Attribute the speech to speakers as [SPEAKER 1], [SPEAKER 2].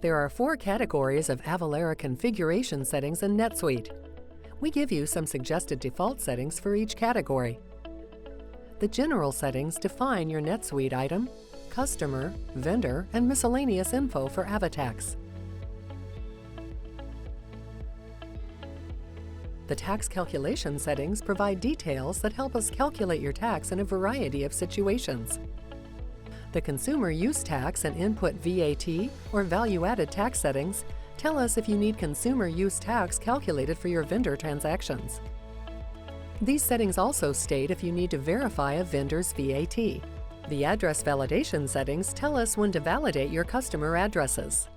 [SPEAKER 1] There are 4 categories of Avalara configuration settings in NetSuite. We give you some suggested default settings for each category. The general settings define your NetSuite item, customer, vendor, and miscellaneous info for AvaTax. The tax calculation settings provide details that help us calculate your tax in a variety of situations. The consumer use tax and input VAT or value-added tax settings tell us if you need consumer use tax calculated for your vendor transactions. These settings also state if you need to verify a vendor's VAT. The address validation settings tell us when to validate your customer addresses.